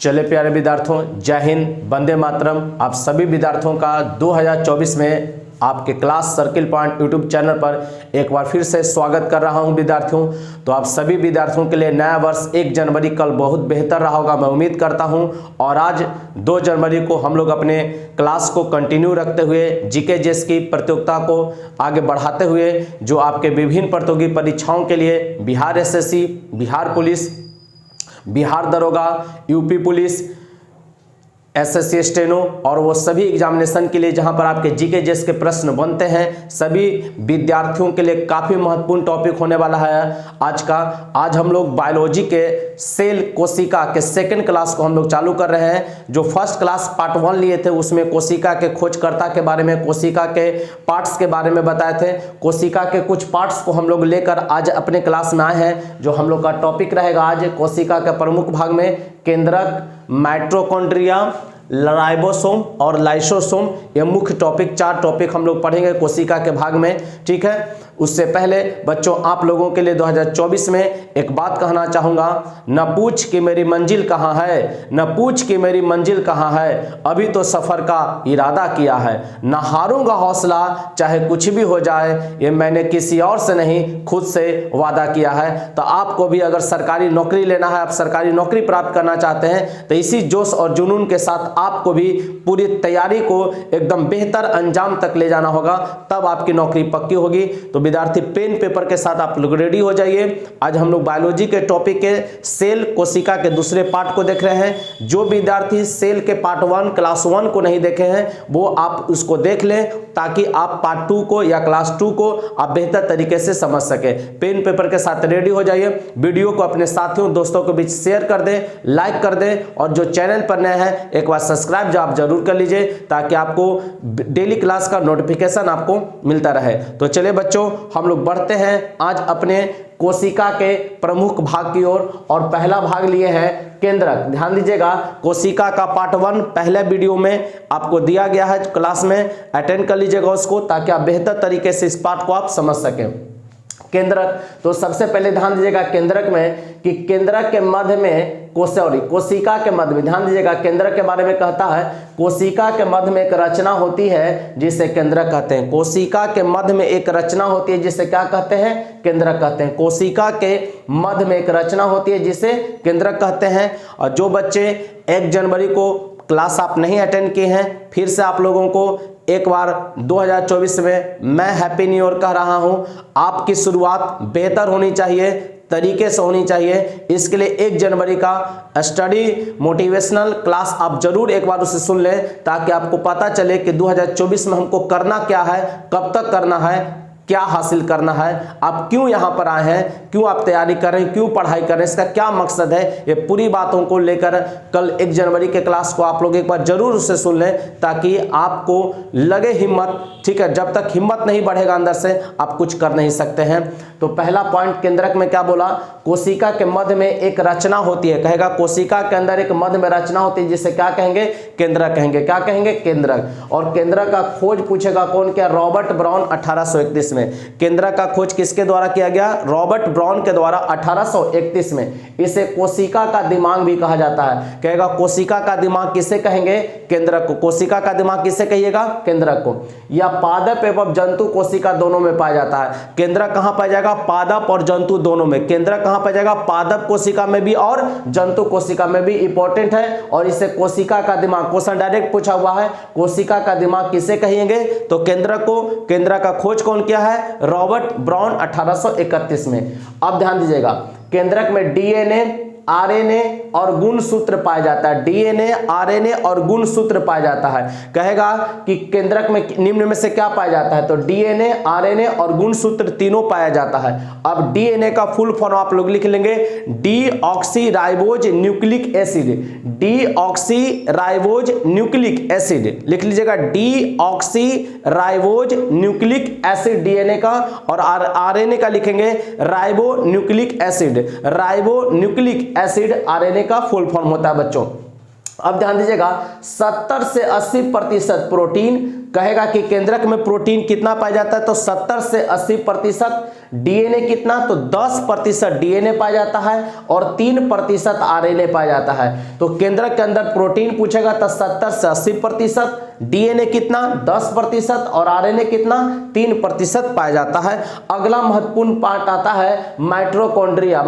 चले प्यारे विद्यार्थियों, जय हिंद, वंदे मातरम। आप सभी विद्यार्थियों का 2024 में आपके class circle point YouTube channel पर एक बार फिर से स्वागत कर रहा हूं विद्यार्थियों। तो आप सभी विद्यार्थियों के लिए नया वर्ष 1 जनवरी कल बहुत बेहतर रहा होगा, मैं उम्मीद करता हूं। और आज 2 जनवरी को हम लोग अपने क्लास को कंटिन्यू रखते हुए जीके जेस की प्रतियोगिता को आगे बढ़ाते हुए जो आपके विभिन्न प्रतियोगी परीक्षाओं के लिए बिहार एसएससी, बिहार पुलिस, बिहार दरोगा, यूपी पुलिस, एसएससी स्टेनो और वो सभी एग्जामिनेशन के लिए जहां पर आपके जीके जेस के प्रश्न बनते हैं, सभी विद्यार्थियों के लिए काफ़ी महत्वपूर्ण टॉपिक होने वाला है आज का। आज हम लोग बायोलॉजी के सेल कोशिका के सेकंड क्लास को हम लोग चालू कर रहे हैं। जो फर्स्ट क्लास पार्ट 1 लिए थे उसमें कोशिका के खोजकर्ता के बारे में, कोशिका के पार्ट्स के बारे में बताए थे। कोशिका के कुछ पार्ट्स को हम लोग लेकर आज अपने क्लास में आए हैं। जो हम लोग का टॉपिक रहेगा आज कोशिका के प्रमुख भाग में केंद्रक, माइटोकॉन्ड्रिया, राइबोसोम और लाइसोसोम, ये मुख्य टॉपिक 4 टॉपिक हम लोग पढ़ेंगे कोशिका के भाग में, ठीक है। उससे पहले बच्चों आप लोगों के लिए 2024 में एक बात कहना चाहूँगा, न पूछ कि मेरी मंजिल कहाँ है, न पूछ कि मेरी मंजिल कहाँ है, अभी तो सफ़र का इरादा किया है, न हारूंगा हौसला चाहे कुछ भी हो जाए, ये मैंने किसी और से नहीं खुद से वादा किया है। तो आपको भी अगर सरकारी नौकरी लेना है, आप सरकारी नौकरी प्राप्त करना चाहते हैं, तो इसी जोश और जुनून के साथ आपको भी पूरी तैयारी को एकदम बेहतर अंजाम तक ले जाना होगा, तब आपकी नौकरी पक्की होगी। तो विद्यार्थी पेन पेपर के साथ आप लोग रेडी हो जाइए। आज हम लोग बायोलॉजी के टॉपिक के सेल कोशिका के दूसरे पार्ट को देख रहे हैं। जो विद्यार्थी सेल के पार्ट 1 क्लास 1 को नहीं देखे हैं वो आप उसको देख लें, ताकि आप पार्ट 2 को या क्लास 2 को आप बेहतर तरीके से समझ सके। पेन पेपर के साथ रेडी हो जाइए। वीडियो को अपने साथियों दोस्तों के बीच शेयर कर दें, लाइक कर दें, और जो चैनल पर नए हैं एक बार सब्सक्राइब जो आप जरूर कर लीजिए, ताकि आपको डेली क्लास का नोटिफिकेशन आपको मिलता रहे। तो चलिए बच्चों, हम लोग बढ़ते हैं आज अपने कोशिका के प्रमुख भाग की ओर, और पहला भाग लिए हैं केंद्रक। ध्यान दीजिएगा, कोशिका का पार्ट 1 पहले वीडियो में आपको दिया गया है, क्लास में अटेंड कर लीजिएगा उसको, ताकि आप बेहतर तरीके से इस पार्ट को आप समझ सकें। केंद्रक, तो सबसे पहले ध्यान दीजिएगा केंद्रक में कि केंद्रक के मध्य में कोशिका के मध्य में, ध्यान दीजिएगा केंद्रक के बारे में कहता है कोशिका के मध्य में एक रचना होती है जिसे केंद्रक कहते हैं। कोशिका के मध्य में एक रचना होती है जिसे क्या कहते हैं, केंद्रक कहते हैं। कोशिका के मध्य में एक रचना होती है जिसे केंद्रक कहते हैं। और जो बच्चे 1 जनवरी को क्लास आप नहीं अटेंड किए हैं, फिर से आप लोगों को एक बार 2024 में मैं हैप्पी न्यू ईयर कह रहा हूं। आपकी शुरुआत बेहतर होनी चाहिए, तरीके से होनी चाहिए। इसके लिए 1 जनवरी का स्टडी मोटिवेशनल क्लास आप जरूर एक बार उसे सुन लें, ताकि आपको पता चले कि 2024 में हमको करना क्या है, कब तक करना है, क्या हासिल करना है, आप क्यों यहाँ पर आए हैं, क्यों आप तैयारी कर रहे हैं, क्यों पढ़ाई कर रहे हैं, इसका क्या मकसद है। ये पूरी बातों को लेकर कल 1 जनवरी के क्लास को आप लोग एक बार जरूर उसे सुन लें, ताकि आपको लगे हिम्मत, ठीक है। जब तक हिम्मत नहीं बढ़ेगा अंदर से, आप कुछ कर नहीं सकते हैं। तो पहला पॉइंट केंद्रक में क्या बोला, कोशिका के मध्य में एक रचना होती है। कहेगा कोशिका के अंदर एक मध्य में रचना होती है जिसे क्या कहेंगे, केंद्रक कहेंगे। क्या कहेंगे, केंद्रक। और केंद्रक का खोज पूछेगा कौन किया, रॉबर्ट ब्राउन 1831 में। केंद्रक का खोज किसके द्वारा किया गया, रॉबर्ट ब्राउन के द्वारा 1831 में। इसे कोशिका का दिमाग भी कहा जाता है। कहेगा कोशिका का दिमाग किसे कहेंगे, केंद्रक को। कोशिका का दिमाग किसे कहिएगा, केंद्रक को। या पादप एवं जंतु कोशिका दोनों में पाया जाता है। केंद्रक कहां पाया जाएगा, पादप और जंतु दोनों में। केंद्रक कहां पाया जाएगा, पादप कोशिका में भी और जंतु कोशिका में भी। इंपॉर्टेंट है। और इसे कोशिका का दिमाग, क्वेश्चन डायरेक्ट पूछा हुआ है, कोशिका का दिमाग किसे कहेंगे, तो केंद्रक को। केंद्रक का खोज कौन किया है, रॉबर्ट ब्राउन 1831 में। अब ध्यान दीजिएगा, केंद्रक में डीएनए, आरएनए और गुणसूत्र पाया जाता है। डीएनए, आरएनए और गुणसूत्र पाया जाता है। कहेगा कि केंद्रक में निम्न में से क्या पाया जाता है, तो डीएनए, आरएनए और गुणसूत्र तीनों पाया जाता है। अब डीएनए का फुल फॉर्म आप लोग लिख लेंगे, deoxyribose nucleic acid. Deoxyribose nucleic acid लिख लीजिएगा, डीऑक्सीराइबोज न्यूक्लिक एसिड डीएनए का। और आरएनए का लिखेंगे ribo nucleic acid. Ribo nucleic acid RNA का फुल फॉर्म होता है बच्चों। अब ध्यान दीजिएगा, 70 से 80% प्रोटीन, कहेगा कि केंद्रक में प्रोटीन कितना पाया जाता है, तो 70 से 80%। डीएनए कितना, तो 10% डीएनए पाया जाता है और 3% आरएनए पाया जाता है। तो केंद्रक के अंदर प्रोटीन पूछेगा तो 70 से 80%, डीएनए कितना 10% और आरएनए कितना 3% पाया जाता है। अगला महत्वपूर्ण पार्ट आता है माइटोकॉन्ड्रिया।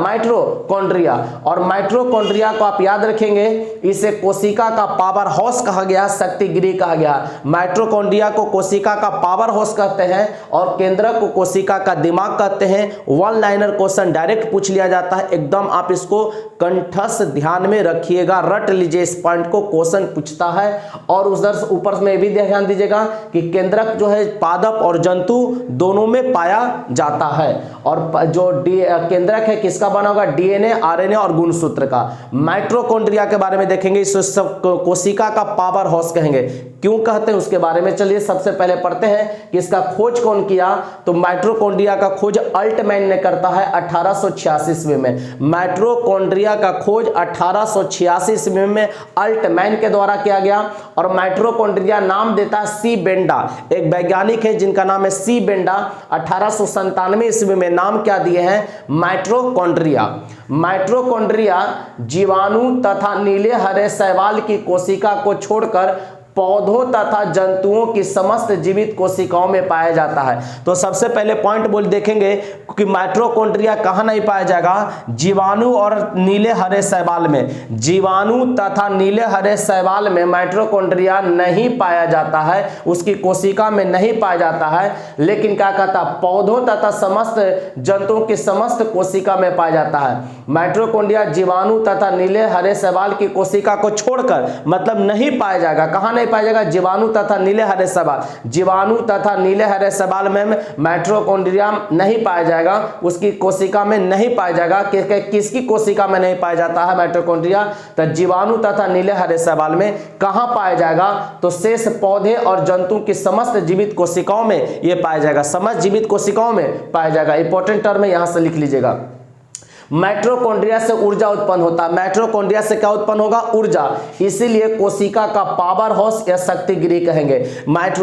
और माइटोकॉन्ड्रिया को आप याद रखेंगे, इसे कोशिका का पावर हाउस कहा गया, शक्ति गृह कहा गया। माइटोकॉन्ड्रिया को कोशिका का पावर हाउस कहते हैं और केंद्रक को कोशिका का दिमाग कहते हैं। वन लाइनर क्वेश्चन डायरेक्ट पूछ लिया जाता है, एकदम आप इसको कंठस्थ ध्यान में रखिएगा, रट लीजिए इस पॉइंट को, क्वेश्चन पूछता है। और उधर ऊपर में भी ध्यान दीजिएगा कि केंद्रक जो है पादप और जंतु दोनों में पाया जाता है। और जो केंद्रक है किसका बना होगा, डीएनए, आरएनए और गुणसूत्र का। माइटोकॉन्ड्रिया के बारे में देखेंगे, इस कोशिका का पावर हाउस कहेंगे। क्यों कहते हैं उसके बारे में चलिए सबसे पहले पढ़ते हैं कि इसका खोज कौन किया। तो माइटोकॉन्ड्रिया का खोज अल्टमैन ने करता है 1886 ईस्वी में। माइटोकॉन्ड्रिया का खोज 1886 ईस्वी में अल्टमैन के द्वारा किया गया। और माइटोकॉन्ड्रिया नाम देता है सी बेंडा, एक वैज्ञानिक है जिनका नाम है सी बेंडा। 1897 ईस्वी में नाम क्या दिए हैं, माइटोकॉन्ड्रिया। माइटोकॉन्ड्रिया जीवाणु तथा नीले हरे शैवाल की कोशिका को छोड़कर पौधों तथा जंतुओं की समस्त जीवित कोशिकाओं में पाया जाता है। तो सबसे पहले पॉइंट बोल देखेंगे कि माइटोकॉन्ड्रिया कहाँ नहीं पाया जाएगा, जीवाणु और नीले हरे शैवाल में। जीवाणु तथा नीले हरे शैवाल में माइटोकॉन्ड्रिया नहीं पाया जाता है, उसकी कोशिका में नहीं पाया जाता है। लेकिन क्या कहता, पौधों तथा समस्त जंतुओं की समस्त कोशिका में पाया जाता है। माइटोकॉन्ड्रिया जीवाणु तथा नीले हरे शैवाल की कोशिका को छोड़कर, मतलब नहीं पाया जाएगा, कहाँ नहीं पाया जाएगा, जीवाणु तथा नीले हरे शैवाल। जीवाणु तथा नीले हरे शैवाल में माइटोकॉन्ड्रिया नहीं पाया जाएगा, उसकी कोशिका में नहीं पाया जाएगा। किसकी कोशिका में नहीं पाया जाता है माइटोकॉन्ड्रिया, तो जीवाणु तथा नीले हरे शैवाल में। कहां पाया जाएगा, तो शेष पौधे और जंतु की समस्त जीवित कोशिकाओं में यह पाया जाएगा, समस्त जीवित कोशिकाओं में पाया जाएगा। इंपॉर्टेंट टर्म है, यहां से लिख लीजिएगा। माइटोकॉन्ड्रिया से ऊर्जा उत्पन्न होता है। माइटोकॉन्ड्रिया से क्या उत्पन्न होगा, ऊर्जा। इसीलिए कोशिका का पावर हाउस या शक्ति गृह कहेंगे।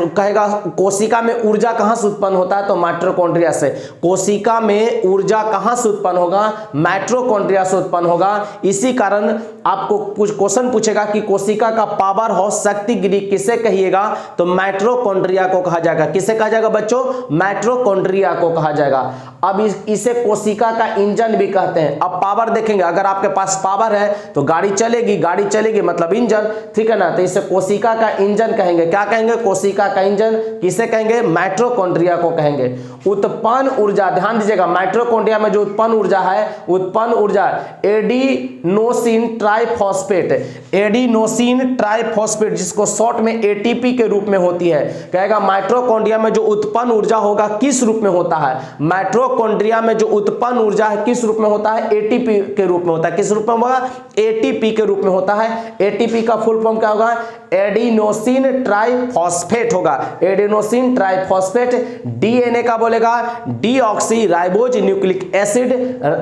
कहेगा कोशिका में ऊर्जा कहां से उत्पन्न होता है, तो माइटोकॉन्ड्रिया से। कोशिका में ऊर्जा कहां से उत्पन्न होगा, माइटोकॉन्ड्रिया से उत्पन्न होगा। इसी कारण आपको क्वेश्चन पूछेगा कि कोशिका का पावर हाउस शक्ति गृह किसे कहिएगा, तो माइटोकॉन्ड्रिया को कहा जाएगा। किसे कहा जाएगा बच्चों, माइटोकॉन्ड्रिया को कहा जाएगा। अब इसे कोशिका का इंजन भी कहते हैं। अब पावर देखेंगे, अगर आपके पास पावर है तो गाड़ी चलेगी मतलब इंजन, ठीक है ना। तो इसे कोशिका का इंजन कहेंगे। क्या कहेंगे, कोशिका का इंजन। किसे कहेंगे, माइटोकॉन्ड्रिया को कहेंगे। उत्पन्न ऊर्जा, ध्यान दीजिएगा, माइटोकॉन्ड्रिया में जो उत्पन्न ऊर्जा है, उत्पन्न ऊर्जा एडिनोसिन ट्राइफॉस्फेट, एडिनोसिन ट्राइफॉस्फेट जिसको शॉर्ट में एटीपी के रूप में होती है। कहेगा माइटोकॉन्ड्रिया में जो उत्पन्न ऊर्जा होगा किस रूप में होता है, माइटोकॉन्ड्रिया में जो उत्पन्न ऊर्जा है किस रूप में होता है, एटीपी के रूप में होता है। किस रूप में होगा, एटीपी के रूप में होता है। एटीपी का फुल फॉर्म क्या होगा, एडिनोसिन ट्राइफॉस्फेट होगा, एडिनोसिन ट्राइफॉस्फेट। डीएनए का बोलेगा deoxy ribose nucleic acid.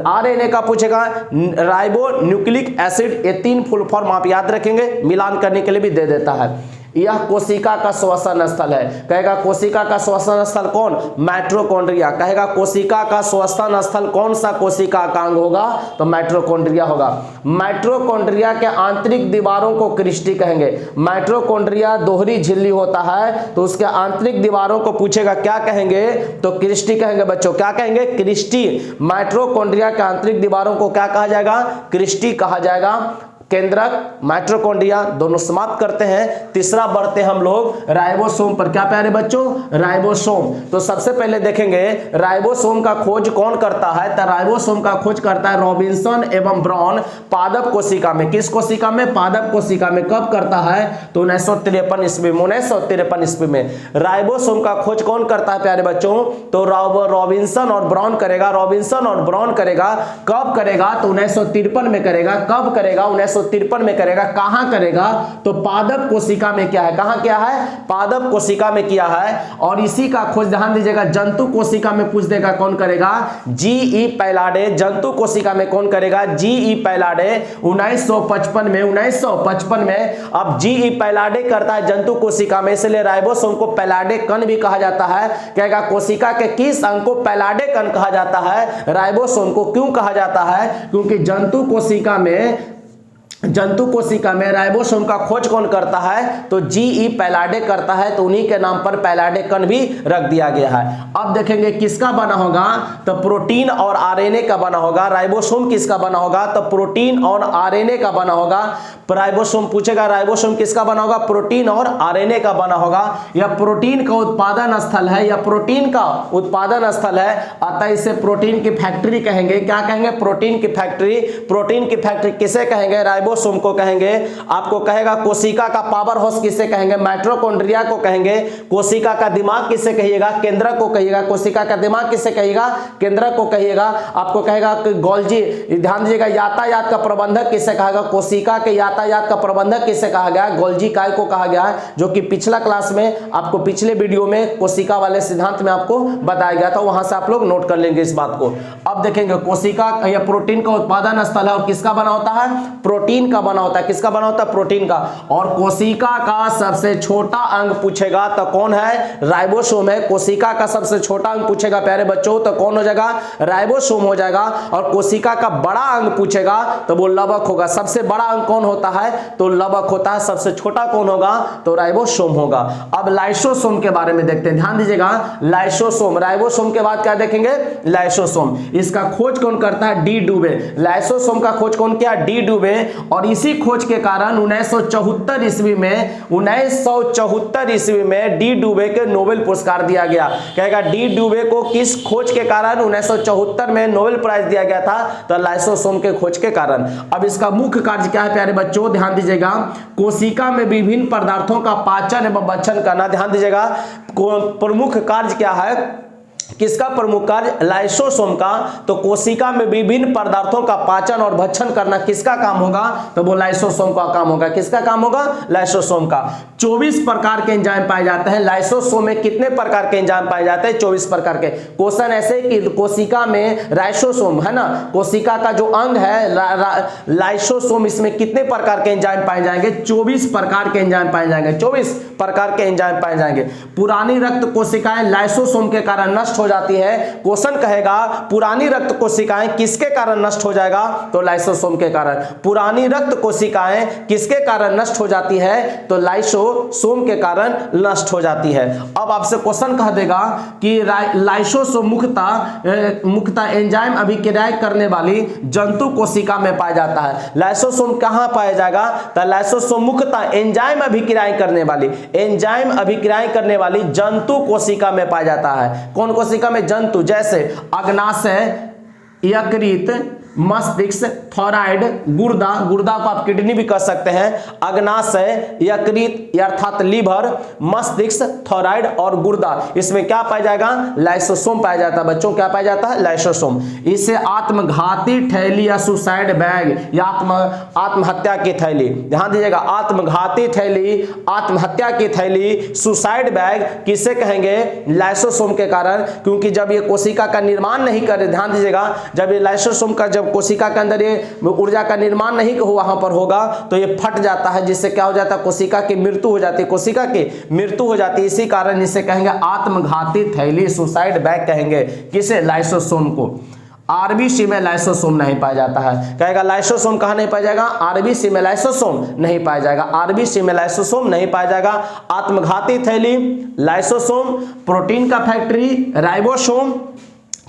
RNA का पूछेगा राइबो न्यूक्लिक एसिड। ये 3 फुल फॉर्म आप याद रखेंगे, मिलान करने के लिए भी दे देता है। यह कोशिका का श्वसन स्थल है। कहेगा कोशिका का श्वसन स्थल कौन, माइटोकॉन्ड्रिया। कहेगा कोशिका का श्वसन स्थल कौन सा कोशिका का अंग होगा, तो माइटोकॉन्ड्रिया होगा। माइटोकॉन्ड्रिया के आंतरिक दीवारों को क्रिस्टी कहेंगे। माइटोकॉन्ड्रिया दोहरी झिल्ली होता है, तो उसके आंतरिक दीवारों को पूछेगा क्या कहेंगे, तो क्रिस्टी कहेंगे बच्चों। क्या कहेंगे, क्रिस्टी। माइटोकॉन्ड्रिया के आंतरिक दीवारों को क्या कहा जाएगा, क्रिस्टी कहा जाएगा। केंद्रक, माइटोकॉन्ड्रिया दोनों समाप्त करते हैं। तीसरा बढ़ते हम लोग राइबोसोम पर। क्या प्यारे बच्चों, राइबोसोम। तो सबसे पहले देखेंगे राइबोसोम का खोज कौन करता है, तो राइबोसोम का खोज करता है रॉबिन्सन एवं ब्राउन पादप कोशिका में। किस कोशिका में, पादप कोशिका में। कब करता है, तो 1953 ईस्वी में। 1953 ईस्वी में राइबोसोम का खोज कौन करता है प्यारे बच्चों, तो रॉबिन्सन और ब्राउन करेगा। रॉबिन्सन और ब्राउन करेगा। कब करेगा, तो 1953 में करेगा। कब करेगा, 1953 1953 में करेगा। कहां करेगा? तो पादप कोशिका में क्या है, कहां क्या है, पादप कोशिका में किया है। और इसी का खोज ध्यान दीजिएगा जंतु कोशिका में पूछ देगा, कौन करेगा? जी.ई. पैलाडे। जंतु कोशिका में कौन करेगा? जी.ई. पैलाडे 1955 में। अब जी.ई. पैलाडे करता है जंतु कोशिका में, इसलिए राइबोसोम को पैलाडे कण भी कहा जाता है। कहेगा कोशिका के किस अंग को पैलाडे कण कहा जाता है? राइबोसोम को। क्यों कहा जाता है? क्योंकि जंतु कोशिका में राइबोसोम का खोज कौन करता है? तो जी.ई. पैलाडे करता है, तो उन्हीं के नाम पर पैलाडे कण भी रख दिया गया है। अब देखेंगे किसका बना होगा? तो प्रोटीन और आरएनए का बना होगा। राइबोसोम किसका बना होगा? तो प्रोटीन और आरएनए का बना होगा। राइबोसोम पूछेगा राइबोसोम किसका बना होगा? प्रोटीन और आरएनए का बना होगा। यह प्रोटीन का उत्पादन स्थल है, यह प्रोटीन का उत्पादन स्थल है, अतः इसे प्रोटीन की फैक्ट्री कहेंगे। क्या कहेंगे? प्रोटीन की फैक्ट्री। प्रोटीन की फैक्ट्री किसे कहेंगे? राइबोसोम को कहेंगे। आपको कहेगा कोशिका का पावर हाउस किसे कहेंगे? माइटोकॉन्ड्रिया को कहेंगे। कोशिका का दिमाग किसे कहिएगा? केंद्रक को कहिएगा। कोशिका का दिमाग किसे कहिएगा? केंद्रक को कहिएगा। आपको कहेगा कि गोल्जी, ध्यान दीजिएगा, यातायात का प्रबंधक किसे कहेगा? कोशिका के यातायात का प्रबंधक किसे कहा गया? गोल्जी काय को कहा गया है, जो कि पिछला क्लास में आपको पिछले वीडियो में कोशिका वाले सिद्धांत में आपको बताया गया था, वहां से आप लोग नोट कर लेंगे इस बात को। अब देखेंगे कोशिका या प्रोटीन का उत्पादन स्थल है, और किसका बना होता है? प्रोटीन का बना होता है। किसका बना होता है? प्रोटीन का। और कोशिका का सबसे छोटा अंग पूछेगा तो कौन है? राइबोसोम है। कोशिका का सबसे छोटा अंग पूछेगा प्यारे बच्चों तो कौन हो जाएगा? राइबोसोम हो जाएगा। और कोशिका का बड़ा अंग पूछेगा तो वो लवक होगा। सबसे बड़ा अंग कौन होता है? तो लवक होता है। सबसे छोटा कौन होगा? तो राइबोसोम होगा। अब लाइसोसोम के बारे में देखते हैं, ध्यान दीजिएगा। लाइसोसोम, राइबोसोम के बाद क्या देखेंगे? लाइसोसोम। इसका खोज कौन करता है? डी डुबे। लाइसोसोम का खोज कौन किया? डी डुबे। और इसी खोज के कारण 1974 ईस्वी में डी डुबे के नोबेल पुरस्कार दिया गया। कहेगा डी डुबे को किस खोज के कारण 1974 में नोबेल प्राइज दिया गया था? तो लाइसोसोम के खोज के कारण। अब इसका मुख्य कार्य क्या है प्यारे बच्चों? ध्यान दीजिएगा। कोशिका में विभिन्न पदार्थों का पाचन एवं भक्षण करना। ध्यान दीजिएगा प्रमुख कार्य क्या है? किसका प्रमुख कार्य? लाइसोसोम का। तो कोशिका में विभिन्न पदार्थों का पाचन और भक्षण करना किसका काम होगा? तो वो लाइसोसोम का काम होगा। किसका काम होगा? लाइसोसोम का। 24 प्रकार के एंजाइम पाए जाते हैं। लाइसोसोम में कितने प्रकार के एंजाइम पाए जाते हैं? 24 प्रकार के। क्वेश्चन ऐसे कि कोशिका में राइसोसोम है ना, कोशिका का जो अंग है लाइसोसोम, इसमें कितने प्रकार के एंजाइम पाए जाएंगे? 24 प्रकार के एंजाइम पाए जाएंगे। 24 प्रकार के एंजाइम पाए जाएंगे। पुरानी रक्त कोशिकाएं लाइसोसोम के कारण नष्ट हो जाती है। क्वेश्चन कहेगा पुरानी रक्त कोशिकाएं किसके कारण नष्ट हो जाएगा? तो लाइसोसोम के कारण। पुरानी रक्त कोशिकाएं किसके कारण नष्ट हो जाती है? तो लाइसोसोम के कारण नष्ट हो जाती है। अब आपसे क्वेश्चन कह देगा कि लाइसोसोम मुख्यतः एंजाइम अभिक्रिया करने वाली जंतु कोशिका में पाया जाता है। लाइसोसोम कहां पाया जाएगा? तो लाइसोसोम मुख्यतः एंजाइम अभिक्रिया करने वाली जंतु कोशिका में पाया जाता है। कौन कोशिका में? जंतु। जैसे अग्नाशय, यकृत, मस्तिष्क, थॉराइड, गुर्दा, गुर्दा को आप किडनी भी कह सकते हैं, अग्नाशय, यकृत अर्थात लीवर, मस्तिष्क, थॉराइड और गुर्दा, इसमें क्या पाया जाएगा? लाइसोसोम पाया जाता है बच्चों। क्या पाया जाता है? लाइसोसोम। इसे आत्मघाती थैली या सुसाइड बैग या आत्महत्या की थैली, ध्यान दीजिएगा, आत्मघाती थैली, आत्महत्या की थैली, सुसाइड बैग किसे कहेंगे? लाइसोसोम के कारण। क्योंकि जब ये कोशिका का निर्माण नहीं करे, ध्यान दीजिएगा, जब ये लाइसोसोम का जब कोशिका के अंदर ये ऊर्जा का निर्माण नहीं वहां पर होगा तो ये फट जाता है, जिससे क्या हो जाता है? कोशिका की मृत्यु हो जाती है। कोशिका की मृत्यु हो जाती है। इसी कारण इसे कहेंगे आत्मघाती थैली, सुसाइड बैग कहेंगे। किसे? लाइसोसोम को। आरबीसी में लाइसोसोम नहीं पाया जाता है। कहेगा लाइसोसोम कहां नहीं पाया जाएगा? आरबीसी में लाइसोसोम नहीं पाया जाएगा। आरबीसी में लाइसोसोम नहीं पाया जाएगा। आत्मघाती थैली, लाइसोसोम, प्रोटीन का फैक्ट्री, राइबोसोम,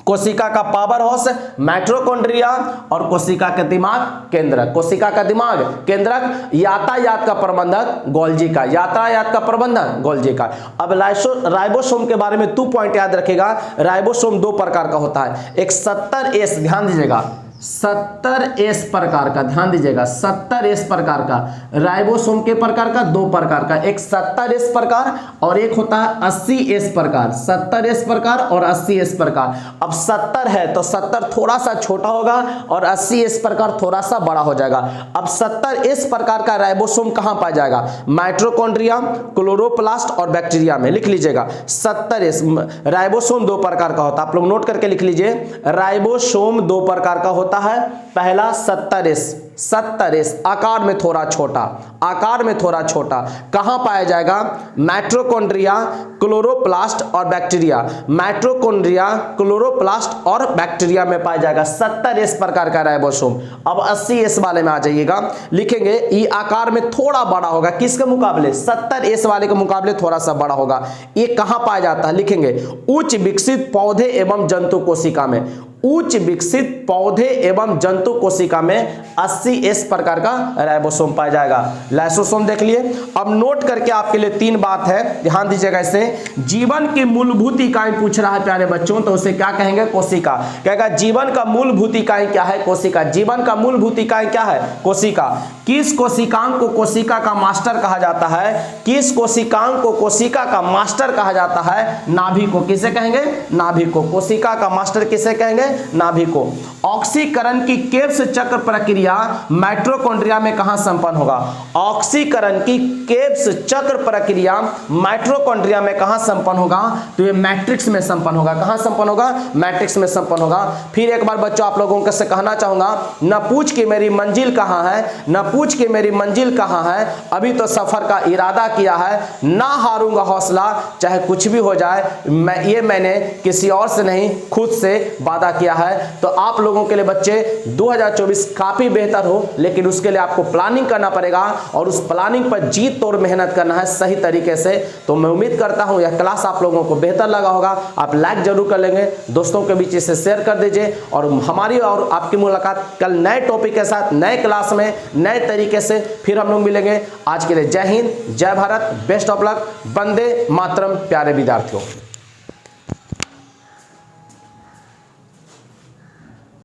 कोशिका का पावर हाउस माइटोकॉन्ड्रिया और कोशिका का दिमाग केंद्रक। कोशिका का दिमाग केंद्रक, यातायात का प्रबंधक गोल्जी का, यातायात का प्रबंधक गोल्जी का। अब राइबोसोम के बारे में 2 पॉइंट याद रखेगा। राइबोसोम 2 प्रकार का होता है। एक 70S, ध्यान दीजिएगा, 70S प्रकार का, ध्यान दीजिएगा 70S प्रकार का। राइबोसोम के प्रकार का, 2 प्रकार का, एक 70S प्रकार और एक होता है 80S प्रकार। 70S प्रकार और 80S प्रकार। अब 70 है तो 70 थोड़ा सा छोटा होगा और 80S प्रकार थोड़ा सा बड़ा हो जाएगा। अब 70S प्रकार का राइबोसोम कहां पाया जाएगा? माइटोकॉन्ड्रिया, क्लोरोप्लास्ट और बैक्टीरिया में। लिख लीजिएगा 70S। राइबोसोम 2 प्रकार का होता है, आप लोग नोट करके लिख लीजिए। राइबोसोम 2 प्रकार का होता है। पहला 70S आकार में थोड़ा छोटा, आकार में थोड़ा छोटा। कहां पाया जाएगा? माइटोकॉन्ड्रिया, क्लोरोप्लास्ट और बैक्टीरिया। माइटोकॉन्ड्रिया, क्लोरोप्लास्ट और बैक्टीरिया में पाया जाएगा 70S प्रकार का राइबोसोम। अब 80S वाले में आ जाइएगा, लिखेंगे ये आकार में थोड़ा बड़ा होगा, किसके मुकाबले? 70S वाले के मुकाबले थोड़ा सा बड़ा होगा। ये कहां पाया जाता है? लिखेंगे उच्च विकसित पौधे एवं जंतु कोशिका में। उच्च विकसित पौधे एवं जंतु कोशिका में 80S प्रकार का राइबोसोम पाया जाएगा। लाइसोसोम देख लिए। अब नोट करके आपके लिए 3 बात है, ध्यान दीजिएगा इसे। जीवन की मूलभूत इकाई पूछ रहा है प्यारे बच्चों, तो उसे क्या कहेंगे? कोशिका। कहेगा जीवन का मूलभूत इकाई क्या है? कोशिका। जीवन का मूलभूत इकाई क्या है? कोशिका। किस कोशिकांग को कोशिका का मास्टर कहा जाता है? किस कोशिकांग को कोशिका का मास्टर कहा जाता है? नाभि को। किसे कहेंगे? नाभि को। कोशिका का मास्टर किसे कहेंगे? नाभि को। ऑक्सीकरण की केब्स चक्र प्रक्रिया माइटोकॉन्ड्रिया में कहां संपन्न होगा? ऑक्सीकरण की केब्स चक्र प्रक्रिया माइटोकॉन्ड्रिया में कहां संपन्न होगा? तो ये मैट्रिक्स में संपन्न होगा। कहां संपन्न होगा? मैट्रिक्स में संपन्न होगा। फिर एक बार बच्चों आप लोगों से कहना चाहूंगा, न पूछ के मेरी मंजिल कहां है, न पूछ के मेरी मंजिल कहां है, अभी तो सफर का इरादा किया है, ना हारूंगा हौसला चाहे कुछ भी हो जाए। मैंने किसी और से नहीं, खुद से वादा किया है। तो आप लोगों के लिए बच्चे 2024 काफी बेहतर हो, लेकिन उसके लिए आपको प्लानिंग करना पड़ेगा और उस प्लानिंग पर जीत तोड़ मेहनत करना है सही तरीके से। तो मैं उम्मीद करता हूं यह क्लास आप लोगों को बेहतर लगा होगा। आप लाइक जरूर कर लेंगे, दोस्तों के बीच इसे शेयर कर दीजिए और हमारी और आपकी मुलाकात कल नए टॉपिक के साथ, नए क्लास में, नए तरीके से फिर हम लोग मिलेंगे। आज के लिए जय हिंद, जय Bharat, best of luck, Vande Mataram प्यारे विद्यार्थियों।